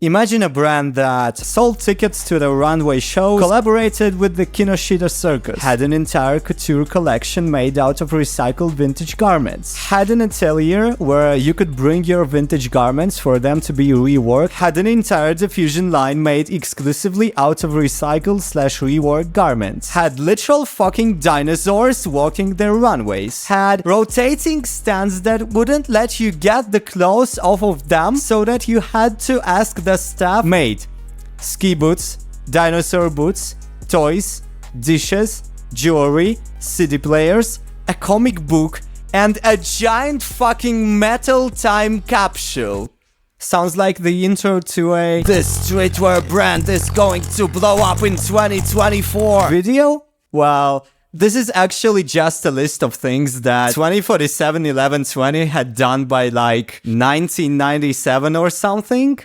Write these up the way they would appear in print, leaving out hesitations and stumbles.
Imagine a brand that sold tickets to the runway shows, collaborated with the Kinoshita circus, had an entire couture collection made out of recycled vintage garments, had an atelier where you could bring your vintage garments for them to be reworked, had an entire diffusion line made exclusively out of recycled/reworked garments, had literal fucking dinosaurs walking their runways, had rotating stands that wouldn't let you get the clothes off of them so that you had to ask the staff, made ski boots, dinosaur boots, toys, dishes, jewelry, CD players, a comic book, and a giant fucking metal time capsule. Sounds like the intro to a "This streetwear brand is going to blow up in 2024" video? Well, this is actually just a list of things that 2047-11-20 had done by like 1997 or something.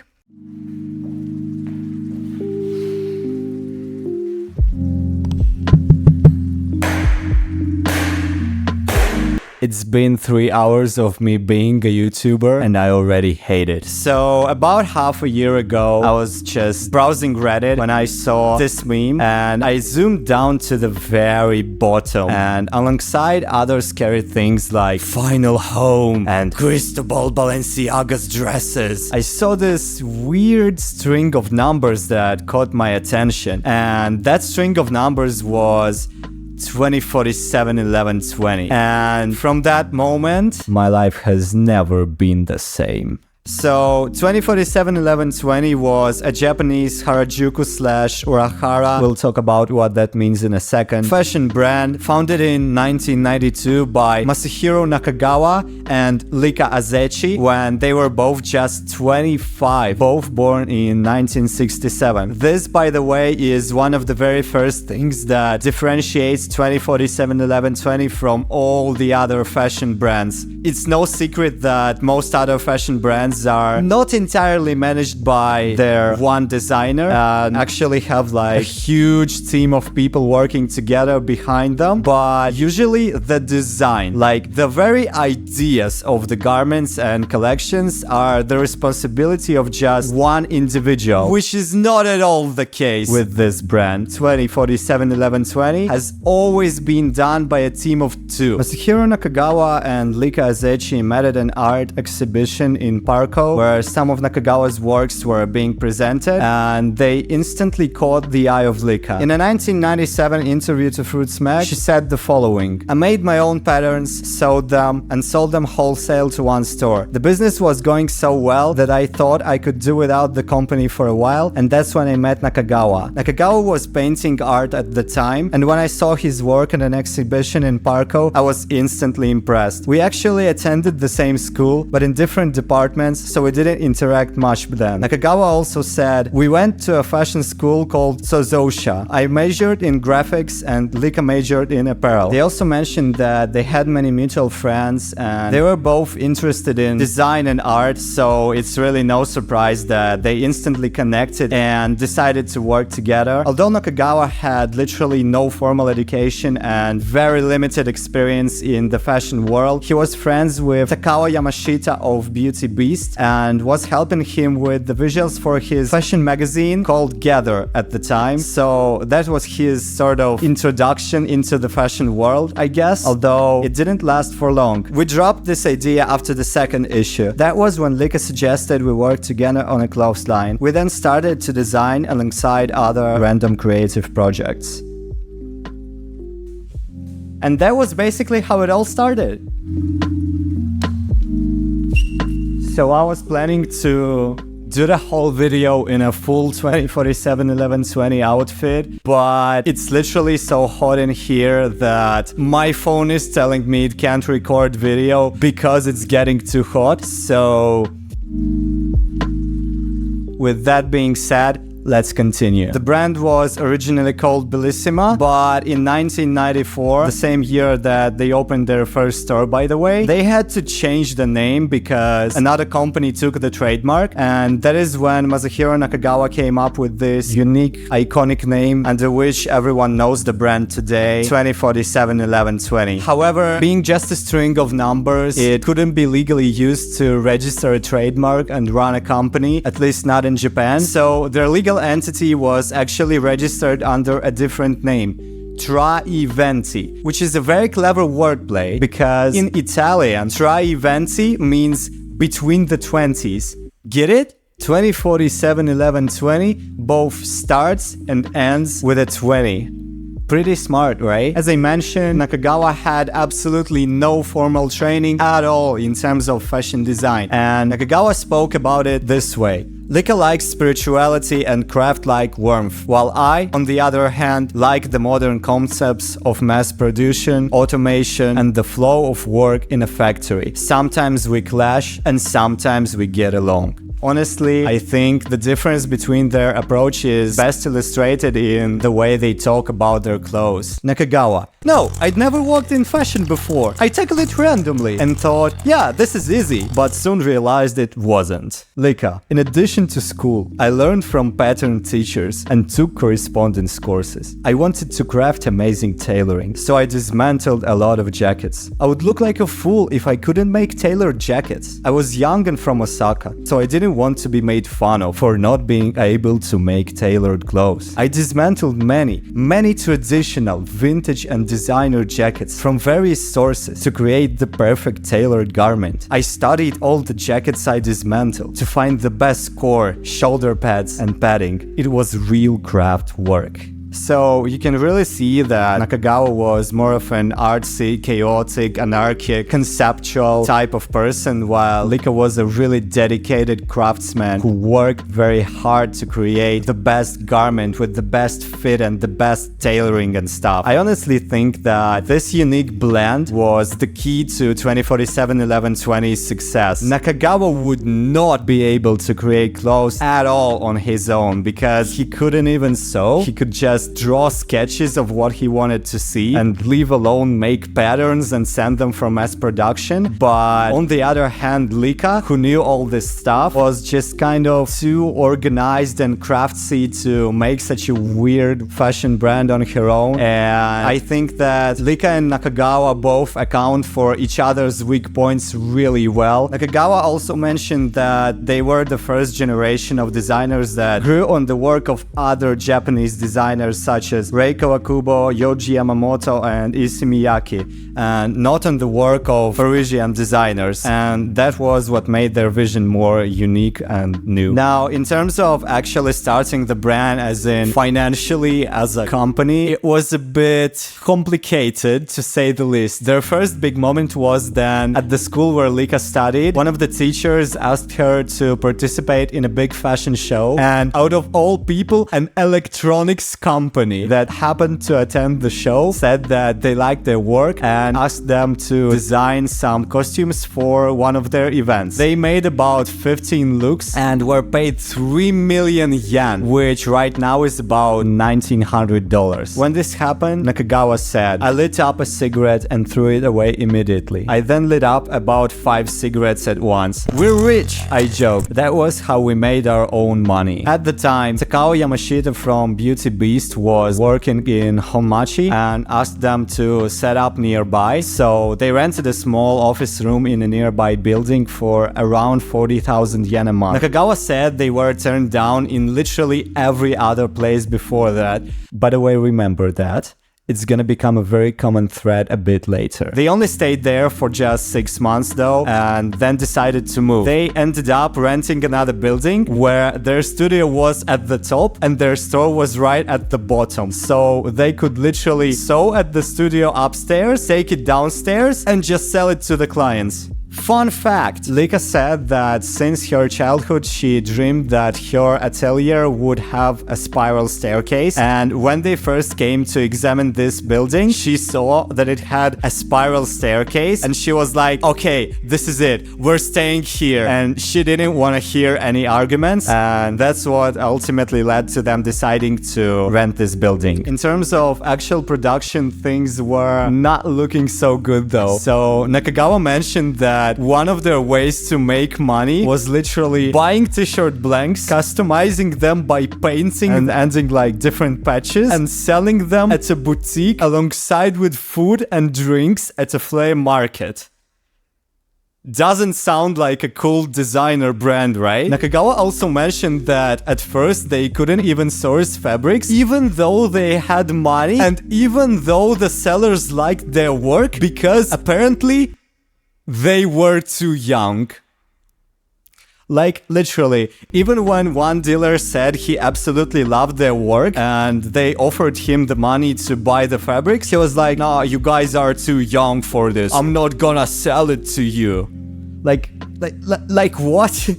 It's been 3 hours of me being a YouTuber and I already hate it. So about half a year ago, I was just browsing Reddit when I saw this meme and I zoomed down to the very bottom, and alongside other scary things like Final Home and Cristobal Balenciaga's dresses, I saw this weird string of numbers that caught my attention, and that string of numbers was 2047-11-20, and from that moment my life has never been the same. So 2047-11-20 was a Japanese harajuku/urahara, we'll talk about what that means in a second, fashion brand founded in 1992 by Masahiro Nakagawa and Lica Azechi when they were both just 25, both born in 1967. This, by the way, is one of the very first things that differentiates 2047-11-20 from all the other fashion brands. It's no secret that most other fashion brands are not entirely managed by their one designer and actually have like a huge team of people working together behind them, but usually the design, like the very ideas of the garments and collections, are the responsibility of just one individual, which is not at all the case with this brand. 2047-11-20 has always been done by a team of two. Masahiro Nakagawa and Lica Azechi met at an art exhibition in Parko where some of Nakagawa's works were being presented, and they instantly caught the eye of Lica. In a 1997 interview to Fruits Mag, she said the following: "I made my own patterns, sewed them, and sold them wholesale to one store. The business was going so well that I thought I could do without the company for a while, and that's when I met Nakagawa. Nakagawa was painting art at the time, and when I saw his work at an exhibition in Parko, I was instantly impressed. We actually attended the same school, but in different departments, so we didn't interact much then." Nakagawa also said, "We went to a fashion school called Sozosha. I majored in graphics and Lica majored in apparel." They also mentioned that they had many mutual friends and they were both interested in design and art, so it's really no surprise that they instantly connected and decided to work together. Although Nakagawa had literally no formal education and very limited experience in the fashion world, he was friends with Takawa Yamashita of Beauty Beast and was helping him with the visuals for his fashion magazine called Gather at the time. So that was his sort of introduction into the fashion world, I guess, although it didn't last for long. We dropped this idea after the second issue. That was when Lica suggested we work together on a clothes line. We then started to design alongside other random creative projects. And that was basically how it all started. So I was planning to do the whole video in a full 2047-11-20 outfit, but it's literally so hot in here that my phone is telling me it can't record video because it's getting too hot. So with that being said, Let's continue. The brand was originally called Bellissima, but in 1994, the same year that they opened their first store, by the way, they had to change the name because another company took the trademark, and that is when Masahiro Nakagawa came up with this unique, iconic name under which everyone knows the brand today, 20471120. However, being just a string of numbers, it couldn't be legally used to register a trademark and run a company, at least not in Japan, so their legal entity was actually registered under a different name, Venti, which is a very clever wordplay because in Italian, Venti means between the 20s. Get it? 20471120 both starts and ends with a 20. Pretty smart, right? As I mentioned, Nakagawa had absolutely no formal training at all in terms of fashion design, and Nakagawa spoke about it this way. Lica likes spirituality and craft like warmth, while I, on the other hand, like the modern concepts of mass production, automation, and the flow of work in a factory. Sometimes we clash and sometimes we get along. Honestly, I think the difference between their approach is best illustrated in the way they talk about their clothes. Nakagawa: no, I'd never worked in fashion before. I tackled it randomly and thought, yeah, this is easy, but soon realized it wasn't. Lica: in addition to school, I learned from pattern teachers and took correspondence courses. I wanted to craft amazing tailoring, so I dismantled a lot of jackets. I would look like a fool if I couldn't make tailored jackets. I was young and from Osaka, so I didn't want to be made fun of for not being able to make tailored clothes. I dismantled many traditional, vintage and designer jackets from various sources to create the perfect tailored garment. I studied all the jackets I dismantled to find the best core, shoulder pads and padding. It was real craft work. So you can really see that Nakagawa was more of an artsy, chaotic, anarchic, conceptual type of person, while Lica was a really dedicated craftsman who worked very hard to create the best garment with the best fit and the best tailoring and stuff. I honestly think that this unique blend was the key to 20471120's success. Nakagawa would not be able to create clothes at all on his own because he couldn't even sew. He could just draw sketches of what he wanted to see and leave alone make patterns and send them for mass production. But on the other hand, Lica, who knew all this stuff, was just kind of too organized and craftsy to make such a weird fashion brand on her own. And I think that Lica and Nakagawa both account for each other's weak points really well. Nakagawa also mentioned that they were the first generation of designers that grew on the work of other Japanese designers such as Reiko Akubo, Yoji Yamamoto, and Issey Miyake, and not on the work of Parisian designers, and that was what made their vision more unique and new. Now, in terms of actually starting the brand, as in financially as a company, it was a bit complicated to say the least. Their first big moment was then at the school where Lica studied. One of the teachers asked her to participate in a big fashion show, and out of all people, an electronics company that happened to attend the show said that they liked their work and asked them to design some costumes for one of their events. They made about 15 looks and were paid 3 million yen, which right now is about $1,900. When this happened, Nakagawa said, I lit up a cigarette and threw it away immediately. I then lit up about 5 cigarettes at once. We're rich, I joked. That was how we made our own money. At the time, Takao Yamashita from Beauty Beast was working in Honmachi and asked them to set up nearby, so they rented a small office room in a nearby building for around 40,000 yen a month. Nakagawa said they were turned down in literally every other place before that. By the way, remember that. It's gonna become a very common thread a bit later. They only stayed there for just 6 months though, and then decided to move. They ended up renting another building where their studio was at the top and their store was right at the bottom. So they could literally sew at the studio upstairs, take it downstairs, and just sell it to the clients. Fun fact, Lica said that since her childhood she dreamed that her atelier would have a spiral staircase, and when they first came to examine this building, she saw that it had a spiral staircase, and she was like, okay, this is it, we're staying here. And she didn't want to hear any arguments, and that's what ultimately led to them deciding to rent this building. In terms of actual production, things were not looking so good though. So Nakagawa mentioned that one of their ways to make money was literally buying t-shirt blanks, customizing them by painting and adding like different patches, and selling them at a boutique alongside with food and drinks at a flea market. Doesn't sound like a cool designer brand, right? Nakagawa also mentioned that at first they couldn't even source fabrics, even though they had money and even though the sellers liked their work, because apparently they were too young. Like, literally, even when one dealer said he absolutely loved their work and they offered him the money to buy the fabrics, he was like, nah, you guys are too young for this. I'm not gonna sell it to you. Like what?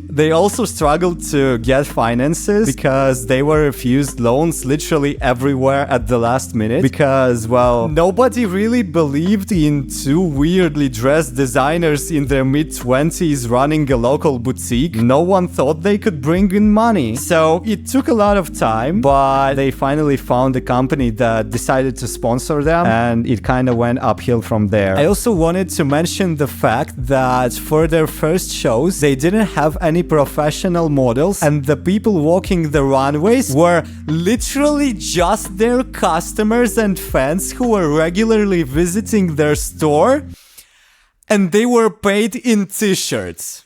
They also struggled to get finances because they were refused loans literally everywhere at the last minute, because, well, nobody really believed in two weirdly dressed designers in their mid-20s running a local boutique. No one thought they could bring in money. So it took a lot of time, but they finally found a company that decided to sponsor them, and it kind of went uphill from there. I also wanted to mention the fact that for their first shows, they didn't have any professional models, and the people walking the runways were literally just their customers and fans who were regularly visiting their store, and they were paid in t-shirts.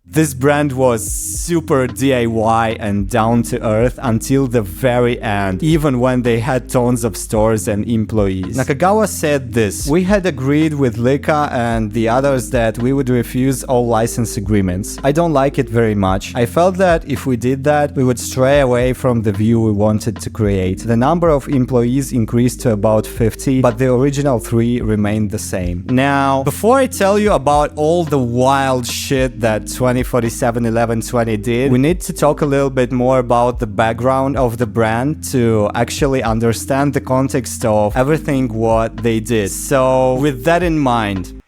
This brand was super DIY and down to earth until the very end, even when they had tons of stores and employees. Nakagawa said this: "We had agreed with Lica and the others that we would refuse all license agreements. I don't like it very much. I felt that if we did that, we would stray away from the view we wanted to create. The number of employees increased to about 50, but the original 3 remained the same." Now, before I tell you about all the wild shit that 2047-11-20 did, we need to talk a little bit more about the background of the brand to actually understand the context of everything what they did. So with that in mind,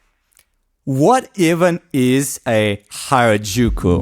what even is a harajuku?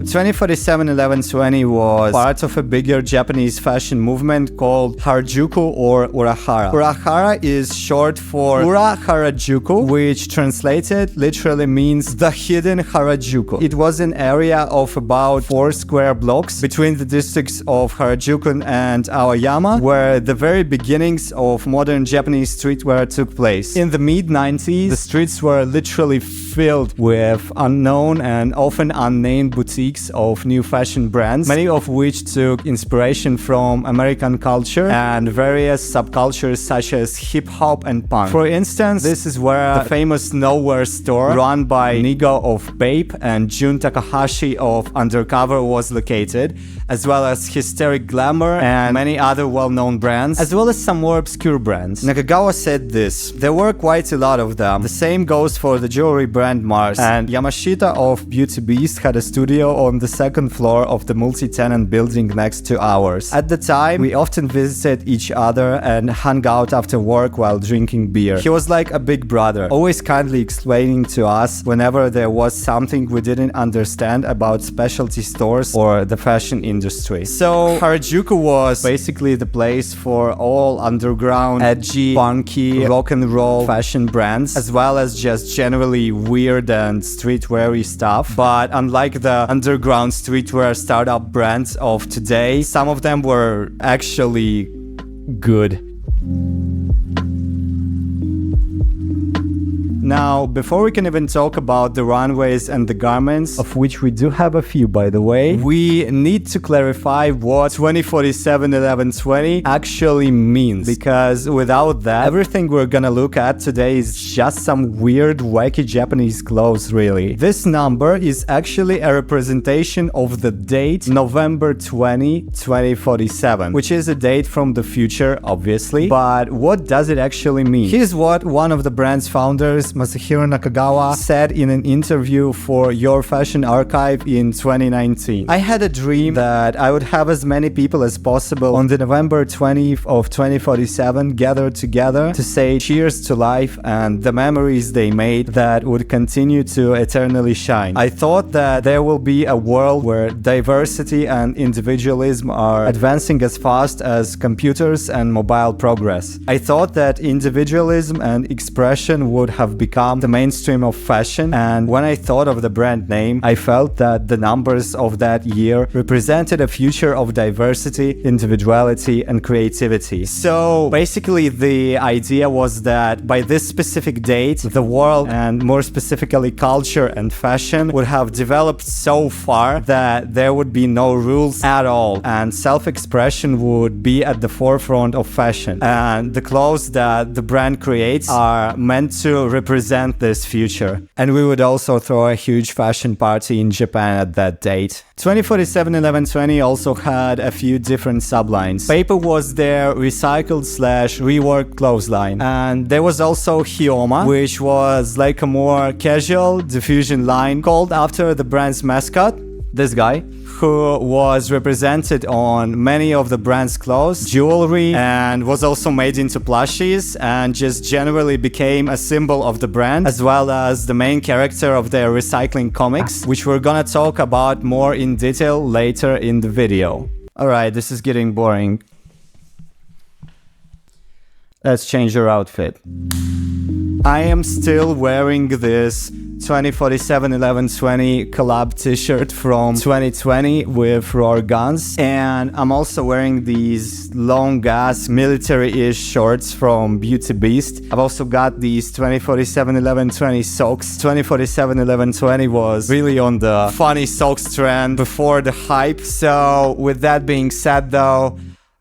2047-11-20 was part of a bigger Japanese fashion movement called harajuku or urahara. Urahara is short for ura harajuku, which translated literally means the hidden harajuku. It was an area of about 4 square blocks between the districts of Harajuku and Aoyama, where the very beginnings of modern Japanese streetwear took place. In the mid-90s, the streets were literally filled with unknown and often unnamed boutiques of new fashion brands, many of which took inspiration from American culture and various subcultures such as hip-hop and punk. For instance, this is where the famous Nowhere store run by Nigo of Bape and Jun Takahashi of Undercover was located, as well as Hysteric, Glamour and many other well-known brands, as well as some more obscure brands. Nakagawa said this: "There were quite a lot of them. The same goes for the jewelry brand Mars, and Yamashita of Beauty Beast had a studio on the second floor of the multi-tenant building next to ours. At the time, we often visited each other and hung out after work while drinking beer. He was like a big brother, always kindly explaining to us whenever there was something we didn't understand about specialty stores or the fashion industry." So Harajuku was basically the place for all underground, edgy, funky, rock and roll fashion brands, as well as just generally weird and streetwear-y stuff. But unlike the underground streetwear startup brands of today, some of them were actually good. Now, before we can even talk about the runways and the garments, of which we do have a few by the way, we need to clarify what 2047-11-20 actually means, because without that, everything we're gonna look at today is just some weird wacky Japanese clothes really. This number is actually a representation of the date November 20, 2047, which is a date from the future obviously, but what does it actually mean? Here's what one of the brand's founders, Masahiro Nakagawa, said in an interview for Your Fashion Archive in 2019. I had a dream that I would have as many people as possible on the November 20th of 2047 gathered together to say cheers to life and the memories they made that would continue to eternally shine. I thought that there will be a world where diversity and individualism are advancing as fast as computers and mobile progress. I thought that individualism and expression would have become the mainstream of fashion, and when I thought of the brand name, I felt that the numbers of that year represented a future of diversity, individuality, and creativity. So basically the idea was that by this specific date, the world, and more specifically culture and fashion, would have developed so far that there would be no rules at all, and self-expression would be at the forefront of fashion. And the clothes that the brand creates are meant to represent this future. And we would also throw a huge fashion party in Japan at that date. 2047-11-20 also had a few different sublines. Bape was their recycled/reworked clothes line. And there was also hyoma, which was like a more casual diffusion line called after the brand's mascot, this guy, who was represented on many of the brand's clothes, jewelry, and was also made into plushies, and just generally became a symbol of the brand, as well as the main character of their recycling comics, which we're gonna talk about more in detail later in the video. Alright, this is getting boring. Let's change your outfit. I am still wearing this 2047-11-20 collab t-shirt from 2020 with raw guns, and I'm also wearing these long ass military-ish shorts from Beauty Beast. I've also got these 2047-11-20 socks. 2047-11-20 was really on the funny socks trend before the hype. So with that being said though,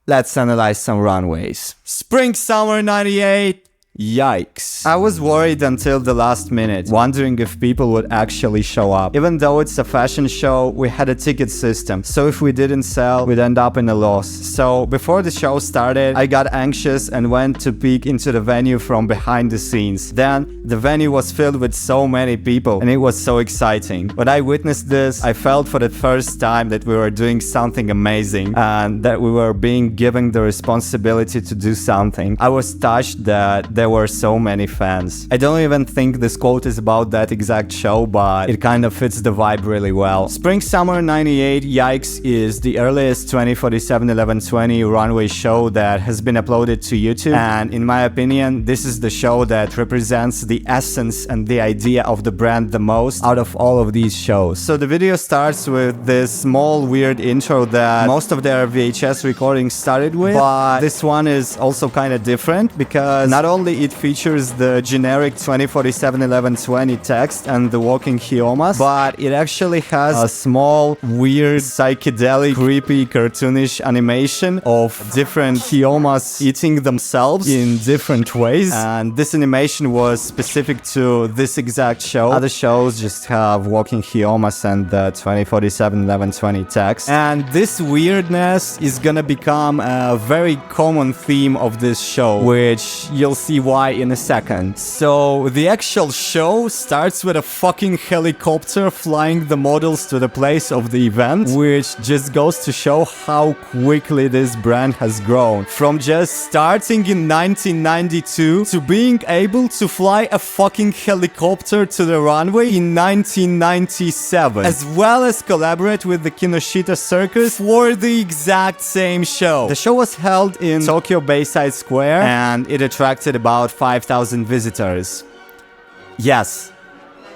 let's analyze some runways. Spring Summer 98. Yikes. I was worried until the last minute, wondering if people would actually show up. Even though it's a fashion show, we had a ticket system, so if we didn't sell, we'd end up in a loss. So before the show started, I got anxious and went to peek into the venue from behind the scenes. Then, the venue was filled with so many people, and it was so exciting. When I witnessed this, I felt for the first time that we were doing something amazing, and that we were being given the responsibility to do something. I was touched that there were so many fans. I don't even think this quote is about that exact show, but it kind of fits the vibe really well. Spring Summer 98 Yikes is the earliest 2047-11-20 runway show that has been uploaded to YouTube, and in my opinion, this is the show that represents the essence and the idea of the brand the most out of all of these shows. So the video starts with this small weird intro that most of their VHS recordings started with, but this one is also kind of different because not only it features the generic 2047-11-20 text and the walking hyomas, but it actually has a small, weird, psychedelic, creepy, cartoonish animation of different hyomas eating themselves in different ways, and this animation was specific to this exact show. Other shows just have walking hyomas and the 2047-11-20 text, and this weirdness is gonna become a very common theme of this show, which you'll see why in a second. So the actual show starts with a fucking helicopter flying the models to the place of the event, which just goes to show how quickly this brand has grown. From just starting in 1992 to being able to fly a fucking helicopter to the runway in 1997, as well as collaborate with the Kinoshita Circus for the exact same show. The show was held in Tokyo Bayside Square, and it attracted about 5,000 visitors. Yes,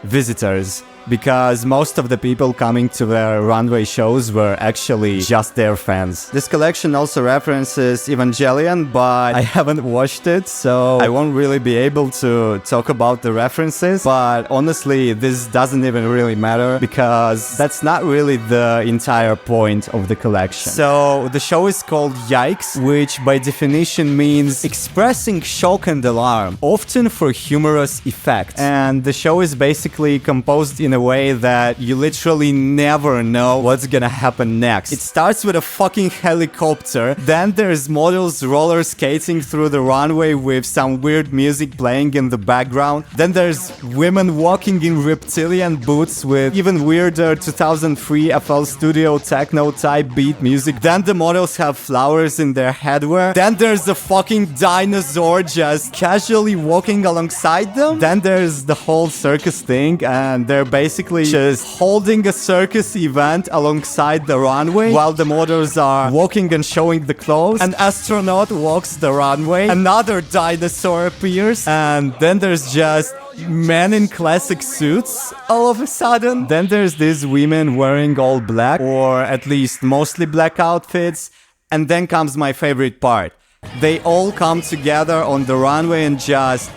visitors. because most of the people coming to their runway shows were actually just their fans. This collection also references Evangelion, but I haven't watched it, so I won't really be able to talk about the references. But honestly, this doesn't even really matter because that's not really the entire point of the collection. So the show is called YIKES, which by definition means expressing shock and alarm, often for humorous effect. And the show is basically composed in a way that you literally never know what's gonna happen next. It starts with a fucking helicopter, then there's models roller skating through the runway with some weird music playing in the background. Then there's women walking in reptilian boots with even weirder 2003 FL Studio techno type beat music. Then the models have flowers in their headwear. Then there's a fucking dinosaur just casually walking alongside them. Then there's the whole circus thing, and they're basically just holding a circus event alongside the runway while the models are walking and showing the clothes. An astronaut walks the runway, another dinosaur appears, and then there's just men in classic suits all of a sudden. Then there's these women wearing all black, or at least mostly black outfits. And then comes my favorite part. They all come together on the runway and just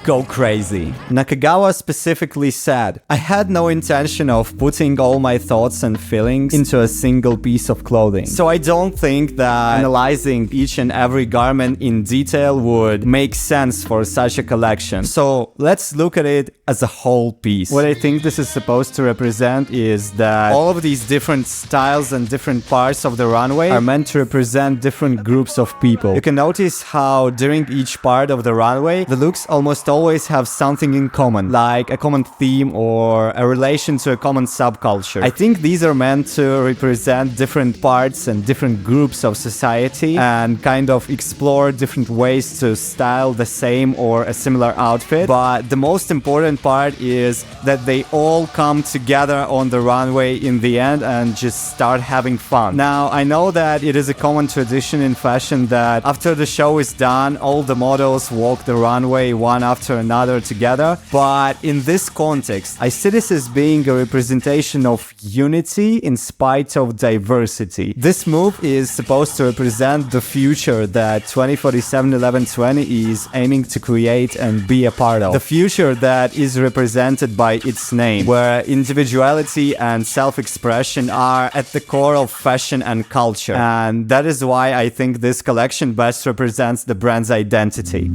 go crazy. Nakagawa specifically said, "I had no intention of putting all my thoughts and feelings into a single piece of clothing. So I don't think that analyzing each and every garment in detail would make sense for such a collection. So let's look at it as a whole piece." What I think this is supposed to represent is that all of these different styles and different parts of the runway are meant to represent different groups of people. You can notice how during each part of the runway, the looks almost always have something in common, like a common theme or a relation to a common subculture. I think these are meant to represent different parts and different groups of society and kind of explore different ways to style the same or a similar outfit. But the most important part is that they all come together on the runway in the end and just start having fun. Now, I know that it is a common tradition in fashion that after the show is done, all the models walk the runway one after another together, but in this context, I see this as being a representation of unity in spite of diversity. This move is supposed to represent the future that 2047-11-20 is aiming to create and be a part of. The future that is represented by its name, where individuality and self-expression are at the core of fashion and culture. And that is why I think this collection best represents the brand's identity.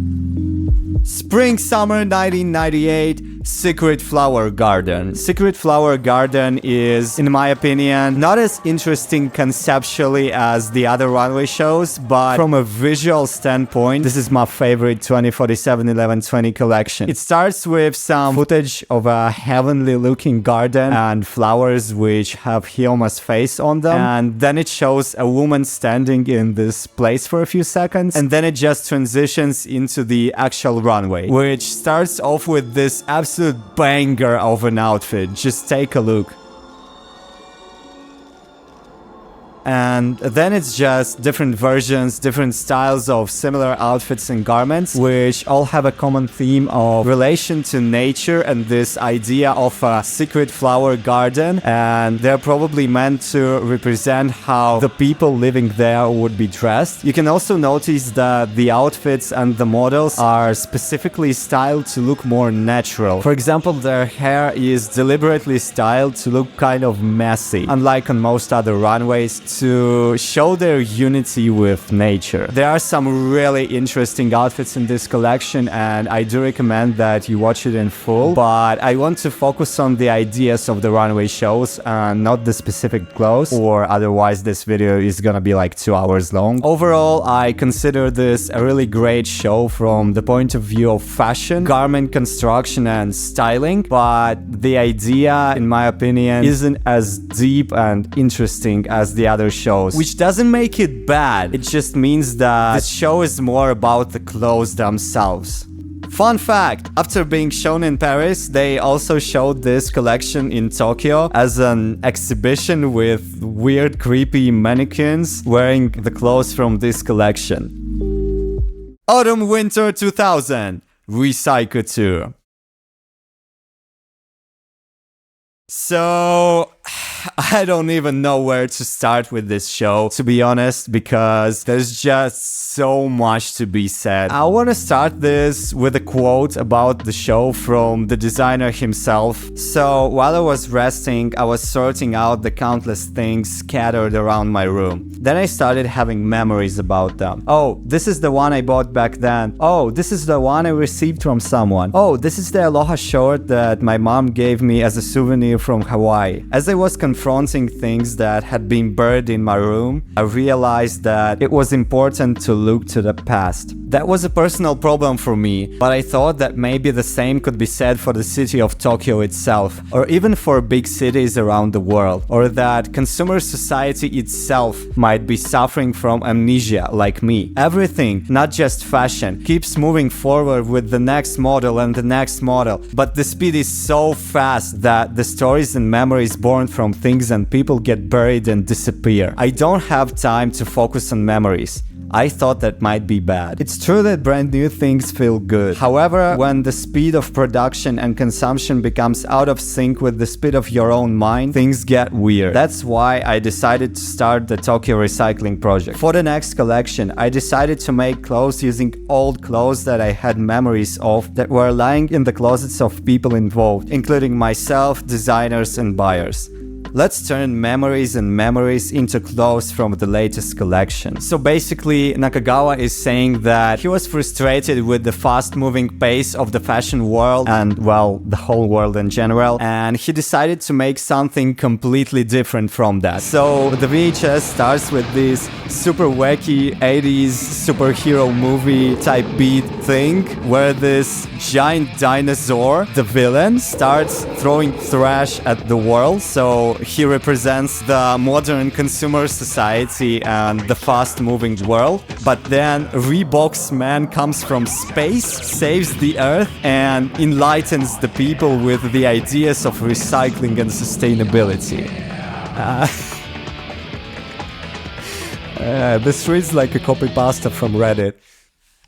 Spring-Summer 1998 Secret Flower Garden. Secret Flower Garden is, in my opinion, not as interesting conceptually as the other runway shows, but from a visual standpoint, this is my favorite 2047-11-20 collection. It starts with some footage of a heavenly looking garden and flowers which have Hyoma's face on them, and then it shows a woman standing in this place for a few seconds, and then it just transitions into the actual runway, which starts off with this absolute banger of an outfit. Just take a look. And then it's just different versions, different styles of similar outfits and garments, which all have a common theme of relation to nature and this idea of a secret flower garden. And they're probably meant to represent how the people living there would be dressed. You can also notice that the outfits and the models are specifically styled to look more natural. For example, their hair is deliberately styled to look kind of messy, unlike on most other runways, to show their unity with nature. There are some really interesting outfits in this collection, and I do recommend that you watch it in full, but I want to focus on the ideas of the runway shows and not the specific clothes, or otherwise this video is gonna be like 2 hours long. Overall, I consider this a really great show from the point of view of fashion, garment construction and styling, but the idea, in my opinion, isn't as deep and interesting as the other shows, which doesn't make it bad. It just means that this show is more about the clothes themselves. Fun fact, after being shown in Paris, they also showed this collection in Tokyo as an exhibition with weird, creepy mannequins wearing the clothes from this collection. Autumn-Winter 2000 Recycouture. So, I don't even know where to start with this show, to be honest, because there's just so much to be said. I want to start this with a quote about the show from the designer himself. So, while I was resting, I was sorting out the countless things scattered around my room. Then I started having memories about them. Oh, this is the one I bought back then. Oh, this is the one I received from someone. Oh, this is the aloha short that my mom gave me as a souvenir from Hawaii. As I was confronting things that had been buried in my room, I realized that it was important to look to the past. That was a personal problem for me, but I thought that maybe the same could be said for the city of Tokyo itself, or even for big cities around the world, or that consumer society itself might be suffering from amnesia like me. Everything, not just fashion, keeps moving forward with the next model and the next model, but the speed is so fast that the stories and memories born from things and people get buried and disappear. I don't have time to focus on memories. I thought that might be bad. It's true that brand new things feel good. However, when the speed of production and consumption becomes out of sync with the speed of your own mind, things get weird. That's why I decided to start the Tokyo Recycling project. For the next collection, I decided to make clothes using old clothes that I had memories of that were lying in the closets of people involved, including myself, designers, and buyers. Let's turn memories and memories into clothes from the latest collection. So basically, Nakagawa is saying that he was frustrated with the fast-moving pace of the fashion world and, well, the whole world in general, and he decided to make something completely different from that. So the VHS starts with this super wacky 80s superhero movie type beat thing, where this giant dinosaur, the villain, starts throwing trash at the world. So he represents the modern consumer society and the fast-moving world. But then Reebok's man comes from space, saves the earth, and enlightens the people with the ideas of recycling and sustainability. This reads like a copy-pasta from Reddit.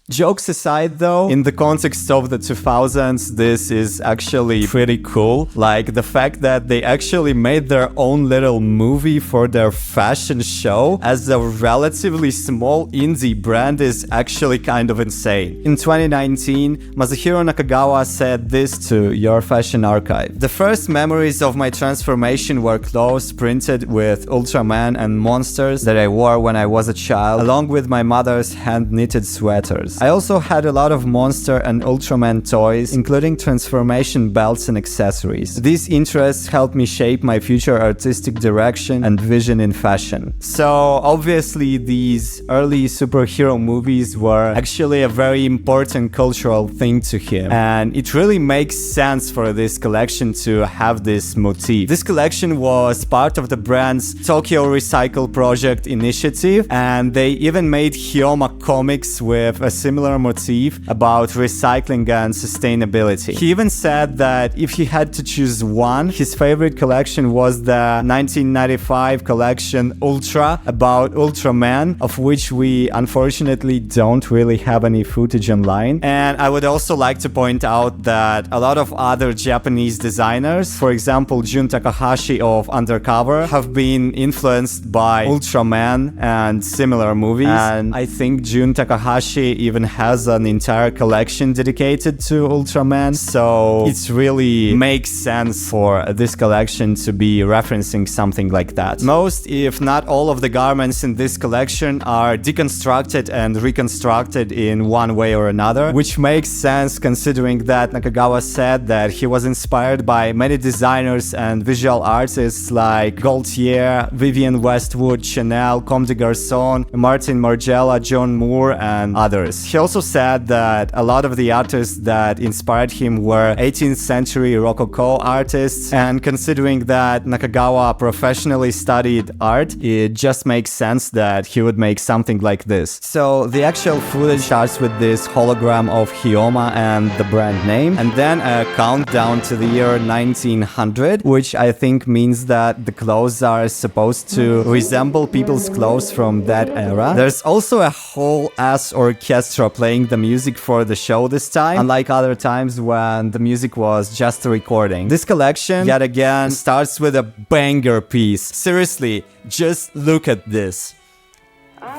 Jokes aside though, in the context of the 2000s, this is actually pretty cool. Like the fact that they actually made their own little movie for their fashion show as a relatively small indie brand is actually kind of insane. In 2019, Masahiro Nakagawa said this to Your Fashion Archive. The first memories of my transformation were clothes printed with Ultraman and monsters that I wore when I was a child, along with my mother's hand-knitted sweaters. I also had a lot of Monster and Ultraman toys, including transformation belts and accessories. These interests helped me shape my future artistic direction and vision in fashion. So obviously these early superhero movies were actually a very important cultural thing to him, and it really makes sense for this collection to have this motif. This collection was part of the brand's Tokyo Recycle Project initiative, and they even made Hyoma comics with a similar motif about recycling and sustainability. He even said that if he had to choose one, his favorite collection was the 1995 collection Ultra about Ultraman, of which we unfortunately don't really have any footage online. And I would also like to point out that a lot of other Japanese designers, for example Jun Takahashi of Undercover, have been influenced by Ultraman and similar movies. And I think Jun Takahashi even has an entire collection dedicated to Ultraman, so it really makes sense for this collection to be referencing something like that. Most, if not all, of the garments in this collection are deconstructed and reconstructed in one way or another, which makes sense considering that Nakagawa said that he was inspired by many designers and visual artists like Gaultier, Vivienne Westwood, Chanel, Comme des Garçons, Martin Margiela, John Moore, and others. He also said that a lot of the artists that inspired him were 18th century Rococo artists, and considering that Nakagawa professionally studied art, it just makes sense that he would make something like this. So the actual footage starts with this hologram of Hyoma and the brand name, and then a countdown to the year 1900, which I think means that the clothes are supposed to resemble people's clothes from that era. There's also a whole ass orchestra orchestra playing the music for the show this time, unlike other times when the music was just a recording. This collection, yet again, starts with a banger piece. Seriously, just look at this.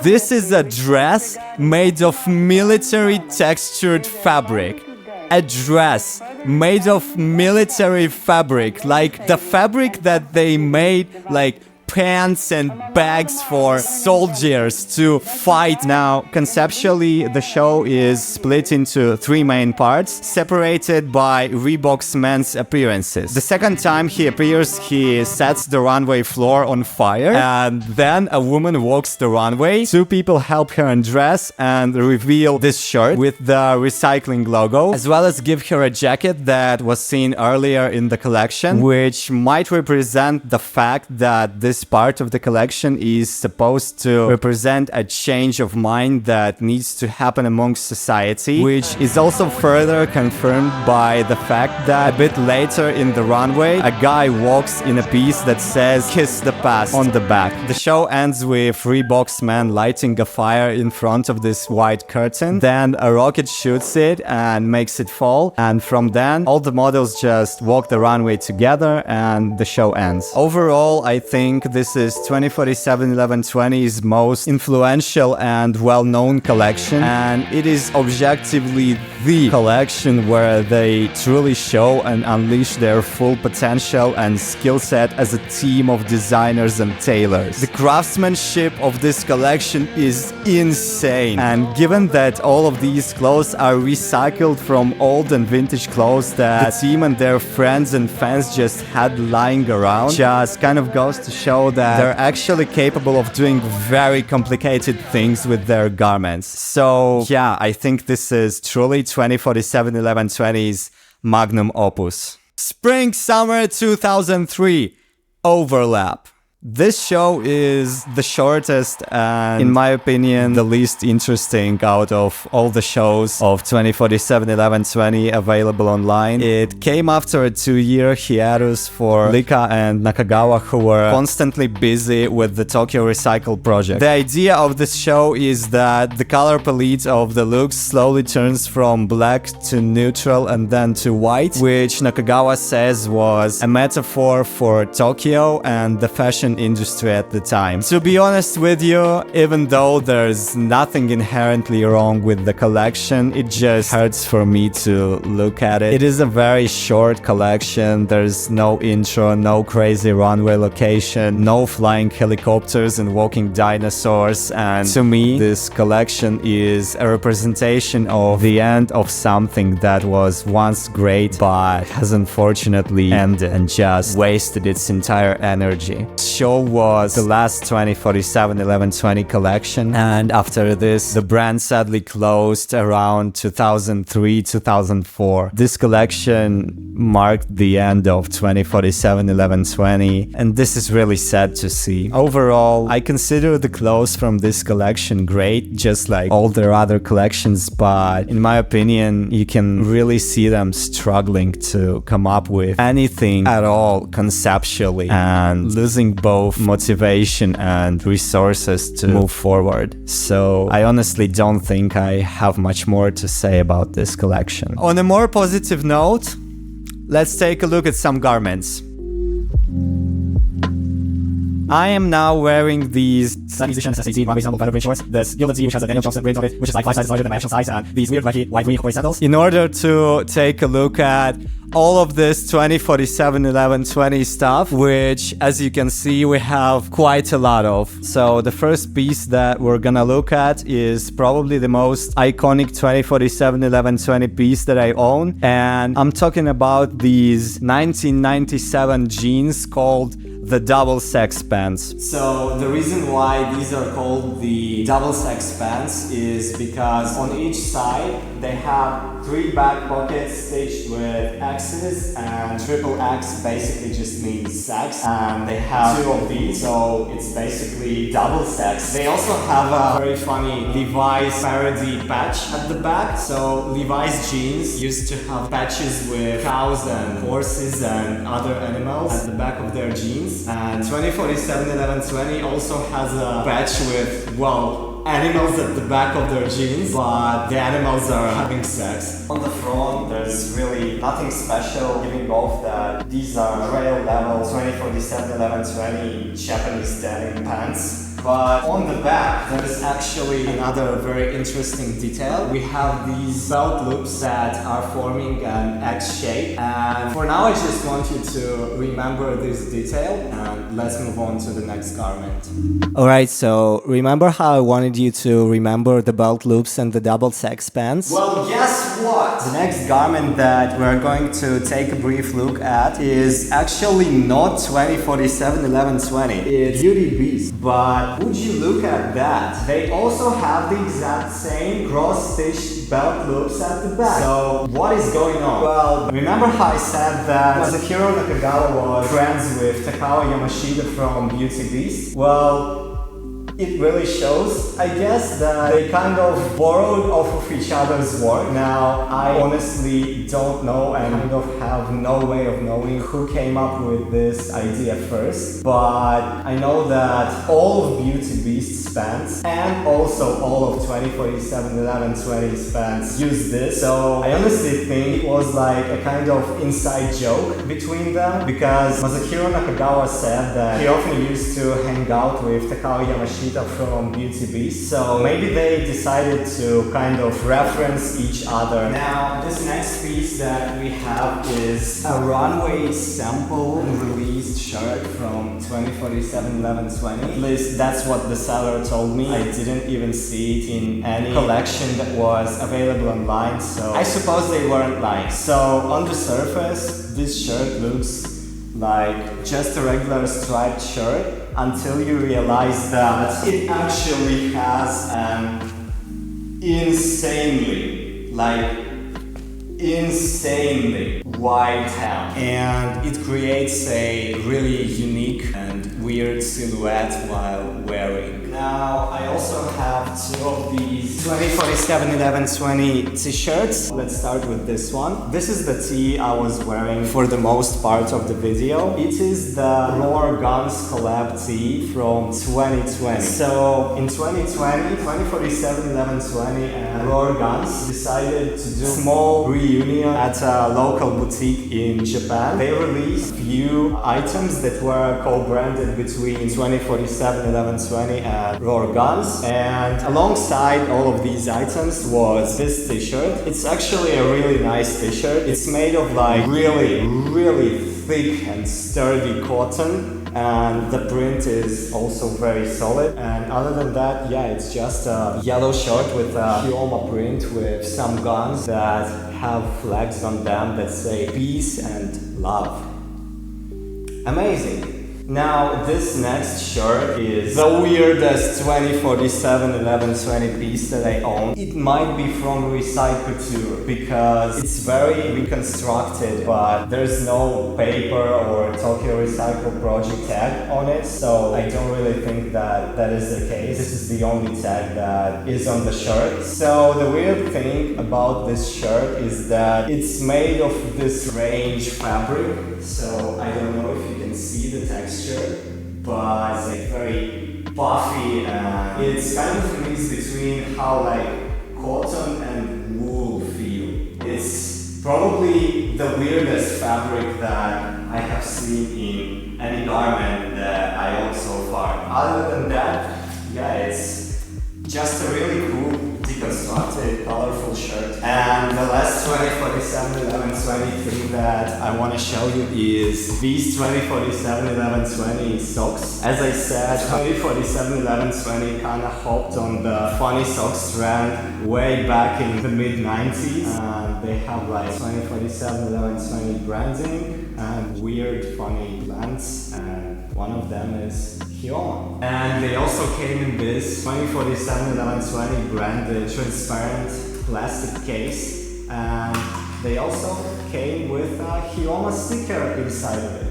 This is a dress made of military textured fabric. A dress made of military fabric, like the fabric that they made, like pants and bags for soldiers to fight. Now, conceptually, the show is split into 3 main parts, separated by Reebok's men's appearances. The second time he appears, he sets the runway floor on fire, and then a woman walks the runway. 2 people help her undress and reveal this shirt with the recycling logo, as well as give her a jacket that was seen earlier in the collection, which might represent the fact that this part of the collection is supposed to represent a change of mind that needs to happen amongst society, which is also further confirmed by the fact that a bit later in the runway, a guy walks in a piece that says "Kiss the Past" on the back. The show ends with Reebok's man lighting a fire in front of this white curtain. Then a rocket shoots it and makes it fall, and from then all the models just walk the runway together and the show ends. Overall, I think this is 2047-11-20's most influential and well-known collection, and it is objectively the collection where they truly show and unleash their full potential and skill set as a team of designers and tailors. The craftsmanship of this collection is insane, and given that all of these clothes are recycled from old and vintage clothes that the team and their friends and fans just had lying around, just kind of goes to show that they're actually capable of doing very complicated things with their garments. So yeah, I think this is truly 2047-11-20's magnum opus. Spring-Summer 2003 Overlap. This show is the shortest and, in my opinion, the least interesting out of all the shows of 2047-11-20 available online. It came after a 2-year hiatus for Lica and Nakagawa, who were constantly busy with the Tokyo Recycle project. The idea of this show is that the color palette of the looks slowly turns from black to neutral and then to white, which Nakagawa says was a metaphor for Tokyo and the fashion industry at the time. To be honest with you, even though there's nothing inherently wrong with the collection, it just hurts for me to look at it. It is a very short collection. There's no intro, no crazy runway location, no flying helicopters and walking dinosaurs, and to me, this collection is a representation of the end of something that was once great but has unfortunately ended and just wasted its entire energy. Show was the last 2047-11-20 collection, and after this the brand sadly closed around 2003-2004. This collection marked the end of 2047-11-20, and this is really sad to see. Overall, I consider the clothes from this collection great, just like all their other collections, but in my opinion you can really see them struggling to come up with anything at all conceptually and losing both motivation and resources to move forward. So I honestly don't think I have much more to say about this collection. On a more positive note, let's take a look at some garments. I am now wearing these edition SAT runway sample pattern shorts. This Gilded Z, which has a Daniel Johnson print on it, which is like 5 sizes larger than my actual size, and these weird wacky white Kobe sandals. In order to take a look at all of this 2047-11-20 stuff, which as you can see we have quite a lot of. So the first piece that we're gonna look at is probably the most iconic 2047-11-20 piece that I own, and I'm talking about these 1997 jeans called the double sex pants. So the reason why these are called the double sex pants is because on each side they have 3 back pockets stitched with X's, and triple X basically just means sex, and they have 2 of these, so it's basically double sex. They also have a very funny Levi's parody patch at the back. So Levi's jeans used to have patches with cows and horses and other animals at the back of their jeans, and 2047-11-20 also has a patch with, well, animals at the back of their jeans, but the animals are having sex. On the front, there's really nothing special, giving off that these are trail level 2047 1120 Japanese denim pants. But on the back, there's actually another very interesting detail. We have these belt loops that are forming an X shape. And for now, I just want you to remember this detail, and let's move on to the next garment. Alright, so remember how I wanted you to remember the belt loops and the double sex pants? Well, guess what? The next garment that we're going to take a brief look at is actually not 2047 1120. It's Beauty Beast, but would you look at that? They also have the exact same cross-stitched belt loops at the back. So what is going on? Well, remember how I said that Masahiro Nakagawa was friends with Takao Yamashita from Beauty Beast? Well, it really shows, I guess, that they kind of borrowed off of each other's work. Now, I honestly don't know and kind of have no way of knowing who came up with this idea first, but I know that all of Beauty Beast's pants and also all of 2047 1120's pants use this, so I honestly think it was like a kind of inside joke between them, because Masahiro Nakagawa said that he often used to hang out with Takao Yamashita from Beauty Beast, so maybe they decided to kind of reference each other. Now, this next piece that we have is a runway sample and released shirt from 2047 1120. At least that's what the seller told me. I didn't even see it in any collection that was available online, so I suppose they weren't lying. So on the surface, this shirt looks like just a regular striped shirt, until you realize that it actually has an insanely wide hem, and it creates a really unique and weird silhouette while wearing. Now, I also have two of these 2047 1120 t-shirts. Let's start with this one. This is the tee I was wearing for the most part of the video. It is the Roar Guns collab tee from 2020. So in 2020, 2047 1120 and Roar Guns decided to do a small reunion at a local boutique in Japan. They released a few items that were co-branded between 2047 1120 and Roar Guns, and alongside all of these items was this t-shirt. It's actually a really nice t-shirt. It's made of like really thick and sturdy cotton, and the print is also very solid. And other than that, yeah, it's just a yellow shirt with a hyoma print with some guns that have flags on them that say peace and love. Amazing. Now, this next shirt is the weirdest 2047 1120 piece that I own. It might be from Recycouture because it's very reconstructed, but there's no paper or Tokyo Recycle Project tag on it, so I don't really think that that is the case. This is the only tag that is on the shirt. So the weird thing about this shirt is that it's made of this strange fabric, so I don't know if you can see the texture, but it's like very puffy, and it's kind of a mix between how like cotton and wool feel. It's probably the weirdest fabric that I have seen in any garment that I own so far. Other than that, yeah, it's just a really cool, deconstructed, colorful shirt. And the last 2047 1120 thing that I want to show you is these 2047 1120 socks. As I said, 2047 1120 kind of hopped on the funny socks trend way back in the mid-90s. And they have like 2047 1120 branding and weird funny plants, and one of them is hyoma. And they also came in this 2047 1120 branded transparent plastic case, and they also came with a hyoma sticker inside of it.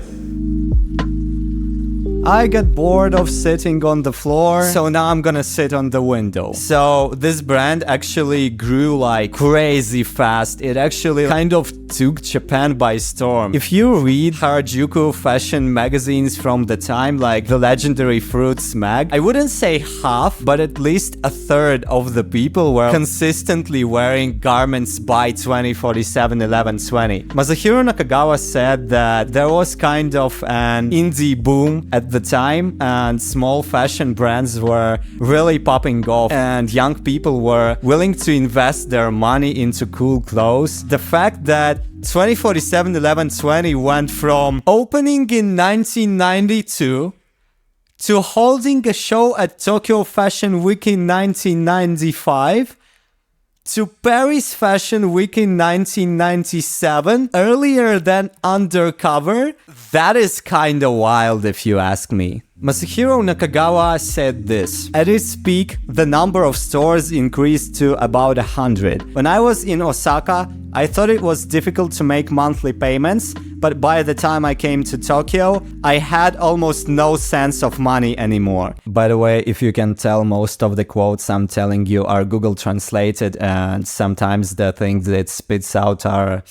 I got bored of sitting on the floor, so now I'm gonna sit on the window. So this brand actually grew like crazy fast. It actually kind of took Japan by storm. If you read harajuku fashion magazines from the time, like the legendary Fruits mag, I wouldn't say half, but at least a third of the people were consistently wearing garments by 2047-11-20. Masahiro Nakagawa said that there was kind of an indie boom at the time, and small fashion brands were really popping off, and young people were willing to invest their money into cool clothes. The fact that 2047-11-20 went from opening in 1992 to holding a show at Tokyo Fashion Week in 1995 to Paris Fashion Week in 1997, earlier than Undercover, that is kinda wild if you ask me. Masahiro Nakagawa said this: "At its peak, the number of stores increased to about 100. When I was in Osaka, I thought it was difficult to make monthly payments, but by the time I came to Tokyo, I had almost no sense of money anymore." By the way, if you can tell, most of the quotes I'm telling you are Google translated, and sometimes the things it spits out are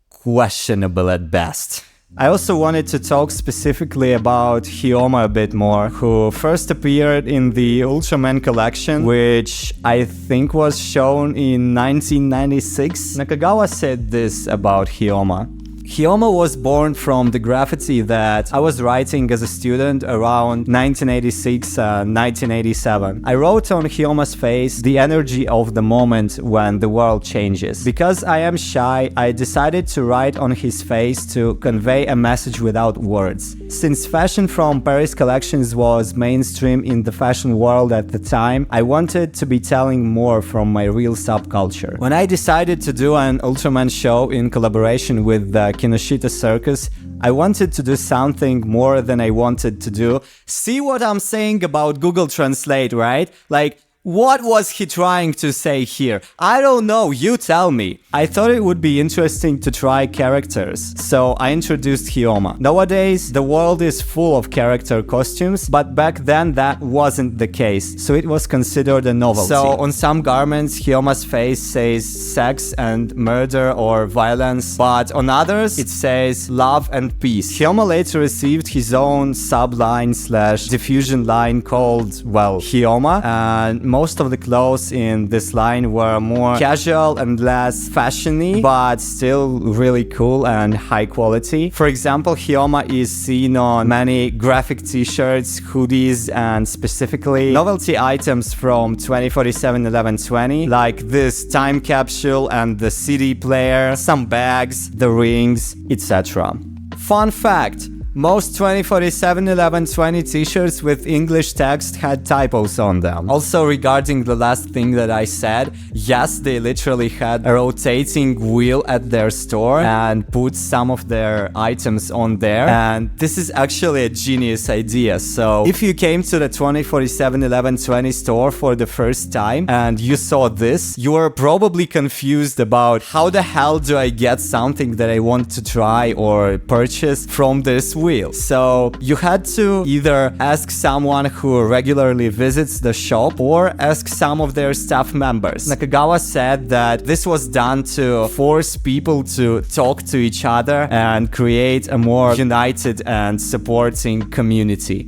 questionable at best. I also wanted to talk specifically about Hyoma a bit more, who first appeared in the Ultraman collection, which I think was shown in 1996. Nakagawa said this about Hyoma: "Hyoma was born from the graffiti that I was writing as a student around 1986-1987. I wrote on Hyoma's face the energy of the moment when the world changes. Because I am shy, I decided to write on his face to convey a message without words. Since fashion from Paris collections was mainstream in the fashion world at the time, I wanted to be telling more from my real subculture. When I decided to do an Ultraman show in collaboration with the Kinoshita Circus, I wanted to do something more than I wanted to do." See what I'm saying about Google Translate, right? Like, what was he trying to say here? I don't know, you tell me. I thought it would be interesting to try characters, so I introduced Hyoma. Nowadays, the world is full of character costumes, but back then that wasn't the case, so it was considered a novelty. So on some garments, Hyoma's face says sex and murder or violence, but on others, it says love and peace. Hyoma later received his own sub-line/diffusion line called, well, Hyoma, and most of the clothes in this line were more casual and less fashiony, but still really cool and high quality. For example, Hyoma is seen on many graphic t-shirts, hoodies, and specifically novelty items from 2047-11-20, like this time capsule and the CD player, some bags, the rings, etc. Fun fact: most 2047-11-20 t-shirts with English text had typos on them. Also, regarding the last thing that I said, yes, they literally had a rotating wheel at their store and put some of their items on there, and this is actually a genius idea. So if you came to the 2047-11-20 store for the first time and you saw this, you were probably confused about how the hell do I get something that I want to try or purchase from this wheel. So you had to either ask someone who regularly visits the shop or ask some of their staff members. Nakagawa said that this was done to force people to talk to each other and create a more united and supporting community.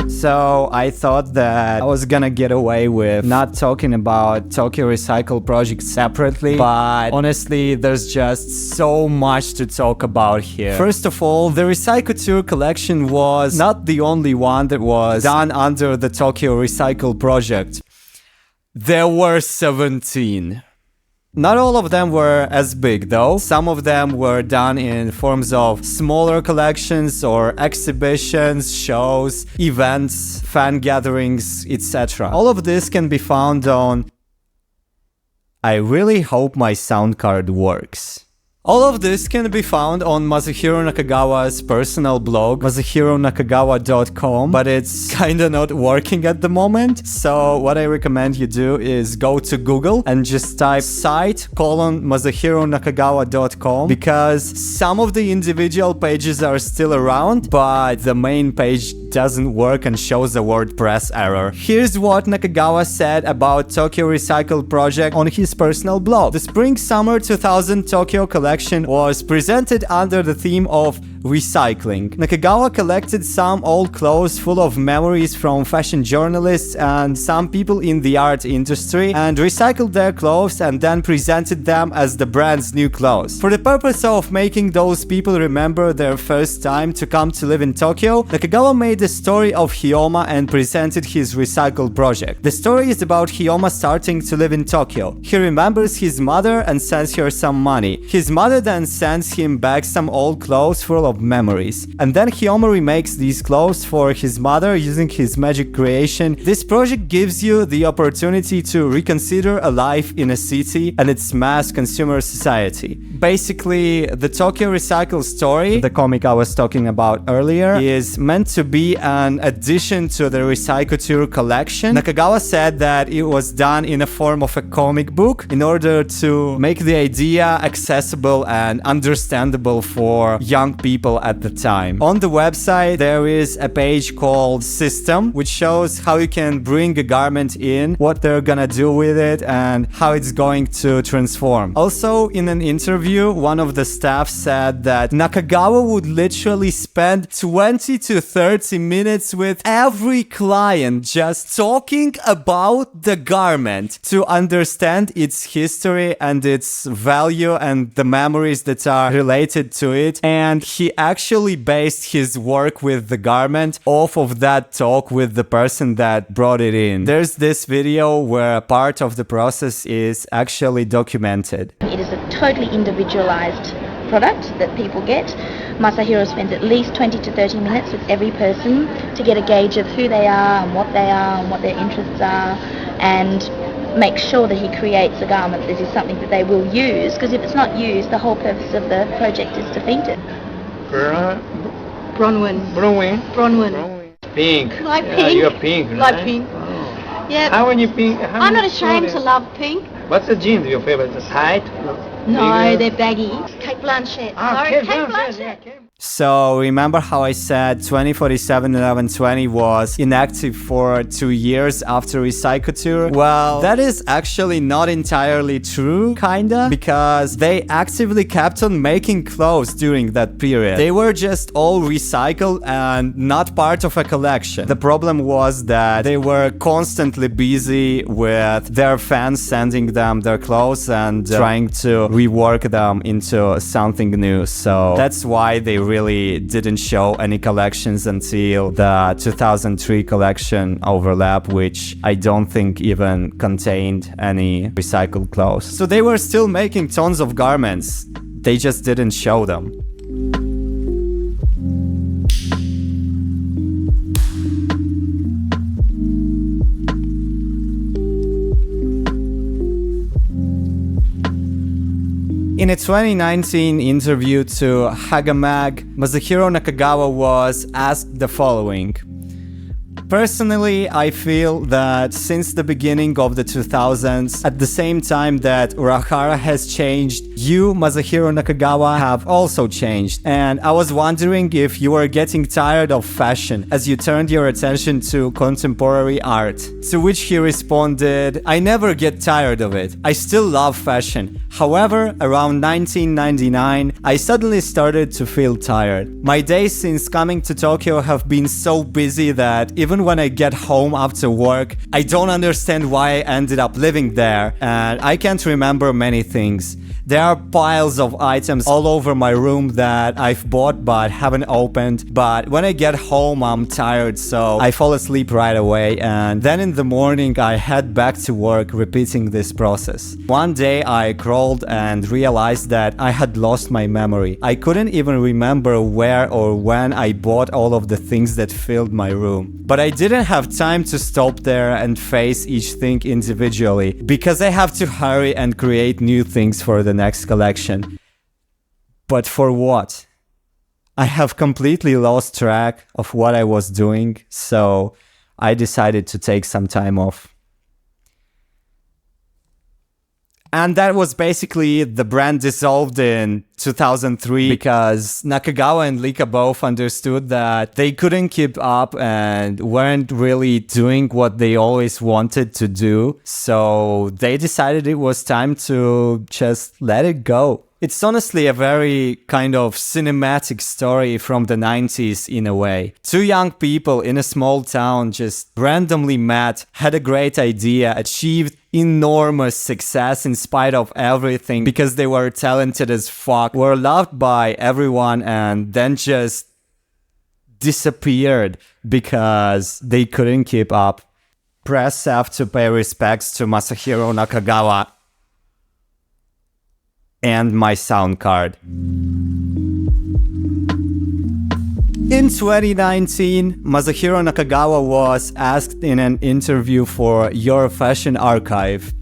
So I thought that I was gonna get away with not talking about Tokyo Recycle project separately, but honestly, there's just so much to talk about here. First of all, the Recycouture collection was not the only one that was done under the Tokyo Recycle project. There were 17. Not all of them were as big though. Some of them were done in forms of smaller collections or exhibitions, shows, events, fan gatherings, etc. All of this can be found on... I really hope my sound card works. All of this can be found on Masahiro Nakagawa's personal blog, masahironakagawa.com, but it's kinda not working at the moment. So what I recommend you do is go to Google and just type site:masahironakagawa.com, because some of the individual pages are still around, but the main page doesn't work and shows a WordPress error. Here's what Nakagawa said about Tokyo Recycle project on his personal blog. The Spring-Summer 2000 Tokyo collection was presented under the theme of recycling. Nakagawa collected some old clothes full of memories from fashion journalists and some people in the art industry, and recycled their clothes and then presented them as the brand's new clothes. For the purpose of making those people remember their first time to come to live in Tokyo, Nakagawa made the story of Hyoma and presented his recycle project. The story is about Hyoma starting to live in Tokyo. He remembers his mother and sends her some money. His mother then sends him back some old clothes full of memories. And then Hyoma remakes these clothes for his mother using his magic creation. This project gives you the opportunity to reconsider a life in a city and its mass consumer society. Basically, the Tokyo Recycle story, the comic I was talking about earlier, is meant to be an addition to the Recycouture collection. Nakagawa said that it was done in a form of a comic book in order to make the idea accessible and understandable for young people at the time. On the website, there is a page called System, which shows how you can bring a garment in, what they're gonna do with it, and how it's going to transform. Also, in an interview, one of the staff said that Nakagawa would literally spend 20 to 30 minutes with every client just talking about the garment to understand its history and its value and the memories that are related to it. And he actually based his work with the garment off of that talk with the person that brought it in. There's this video where part of the process is actually documented. It is a totally individualized product that people get. Masahiro spends at least 20 to 30 minutes with every person to get a gauge of who they are and what their interests are, and make sure that he creates a garment that is something that they will use, because if it's not used, the whole purpose of the project is defeated. Bronwyn. Pink. Like Yeah, pink. you're pink, right? Like pink. Oh. Yeah. How many pink? I'm not ashamed to love pink. What's the jeans your favorite? The tight? No, they're baggy. Kate Blanchett. Sorry, Kate Kate Blanchett. Blanchett. Yeah, Kate. So remember how I said 2047-11-20 was inactive for 2 years after Recycouture? Well, that is actually not entirely true, kinda, because they actively kept on making clothes during that period. They were just all recycled and not part of a collection. The problem was that they were constantly busy with their fans sending them their clothes and trying to rework them into something new. So that's why they really didn't show any collections until the 2003 collection overlap, which I don't think even contained any recycled clothes. So they were still making tons of garments, they just didn't show them. In a 2019 interview to Hagamag, Masahiro Nakagawa was asked the following. Personally, I feel that since the beginning of the 2000s, at the same time that Urahara has changed, you, Masahiro Nakagawa, have also changed. And I was wondering if you were getting tired of fashion as you turned your attention to contemporary art. To which he responded, I never get tired of it. I still love fashion. However, around 1999, I suddenly started to feel tired. My days since coming to Tokyo have been so busy that even when I get home after work, I don't understand why I ended up living there, and I can't remember many things. There are piles of items all over my room that I've bought but haven't opened, but when I get home I'm tired, so I fall asleep right away, and then in the morning I head back to work repeating this process. One day I crawled and realized that I had lost my memory. I couldn't even remember where or when I bought all of the things that filled my room. But I didn't have time to stop there and face each thing individually, because I have to hurry and create new things for the next collection. But for what? I have completely lost track of what I was doing, so I decided to take some time off. And that was basically the brand dissolved in 2003 because Nakagawa and Lica both understood that they couldn't keep up and weren't really doing what they always wanted to do. So they decided it was time to just let it go. It's honestly a very kind of cinematic story from the 90s in a way. Two young people in a small town just randomly met, had a great idea, achieved enormous success in spite of everything because they were talented as fuck, were loved by everyone, and then just disappeared because they couldn't keep up. Press F to pay respects to Masahiro Nakagawa and my sound card. In 2019, Masahiro Nakagawa was asked in an interview for Your Fashion Archive.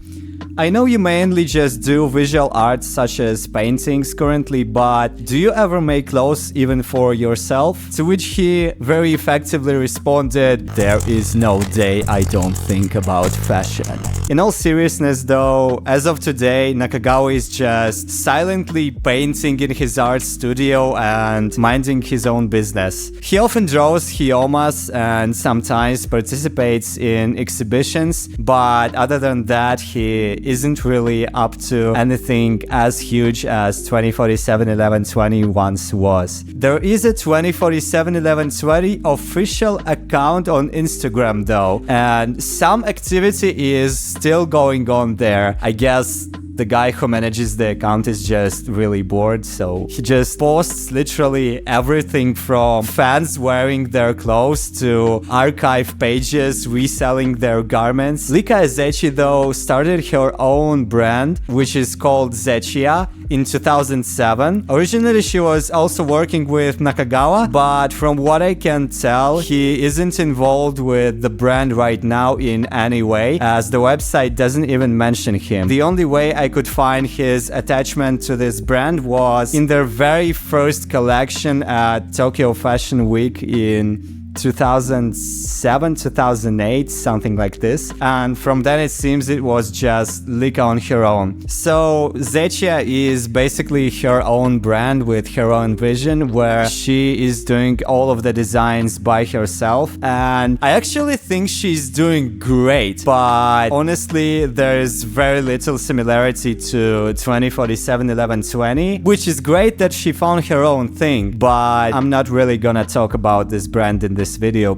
I know you mainly just do visual arts such as paintings currently, but do you ever make clothes even for yourself? To which he very effectively responded, there is no day I don't think about fashion. In all seriousness though, as of today, Nakagawa is just silently painting in his art studio and minding his own business. He often draws hyomas and sometimes participates in exhibitions, but other than that, he isn't really up to anything as huge as 20471120 once was. There is a 20471120 official account on Instagram though, and some activity is still going on there. I guess the guy who manages the account is just really bored, so he just posts literally everything from fans wearing their clothes to archive pages reselling their garments. Lica Azechi though started her own brand, which is called Zechia, in 2007. Originally she was also working with Nakagawa, but from what I can tell, he isn't involved with the brand right now in any way, as the website doesn't even mention him. The only way I could find his attachment to this brand was in their very first collection at Tokyo Fashion Week in 2007, 2008, something like this. And from then it seems it was just Lica on her own. So Zechia is basically her own brand with her own vision, where she is doing all of the designs by herself. And I actually think she's doing great, but honestly there's very little similarity to 20471120, which is great that she found her own thing, but I'm not really gonna talk about this brand in this video.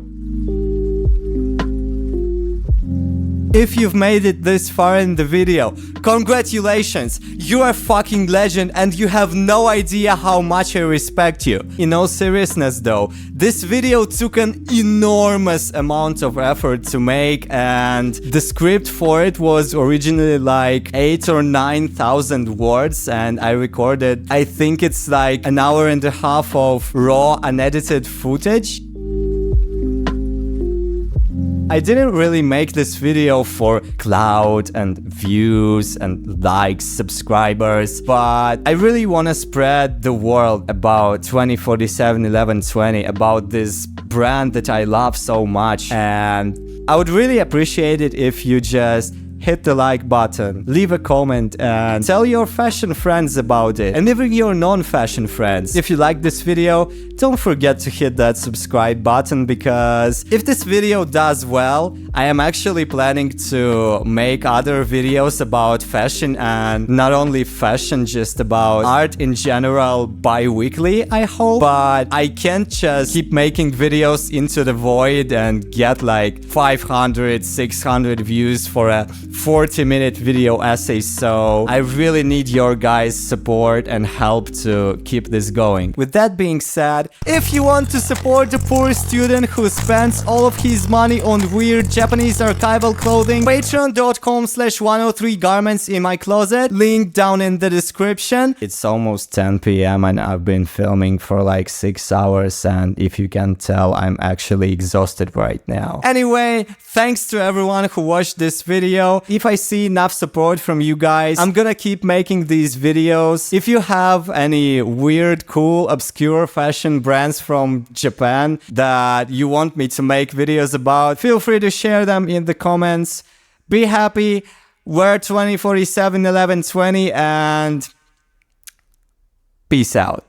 If you've made it this far in the video, congratulations! You are a fucking legend and you have no idea how much I respect you. In all seriousness though, this video took an enormous amount of effort to make, and the script for it was originally like 8,000 or 9,000 words, and I recorded, I think it's like an hour and a half of raw unedited footage. I didn't really make this video for clout and views and likes, subscribers, but I really want to spread the word about 20471120, about this brand that I love so much, and I would really appreciate it if you just hit the like button, leave a comment, and tell your fashion friends about it, and even your non-fashion friends. If you like this video, don't forget to hit that subscribe button, because if this video does well, I am actually planning to make other videos about fashion, and not only fashion, just about art in general bi-weekly, I hope. But I can't just keep making videos into the void and get like 500, 600 views for a 40-minute video essay, so I really need your guys' support and help to keep this going. With that being said, if you want to support a poor student who spends all of his money on weird Japanese archival clothing. Patreon.com/103garments in my closet. Link down in the description. It's almost 10 p.m. and I've been filming for like 6 hours, and if you can tell, I'm actually exhausted right now. Anyway, thanks to everyone who watched this video. If I see enough support from you guys, I'm gonna keep making these videos. If you have any weird, cool, obscure fashion brands from Japan that you want me to make videos about, feel free to share them in the comments. Be happy, wear 2047 1120, and peace out.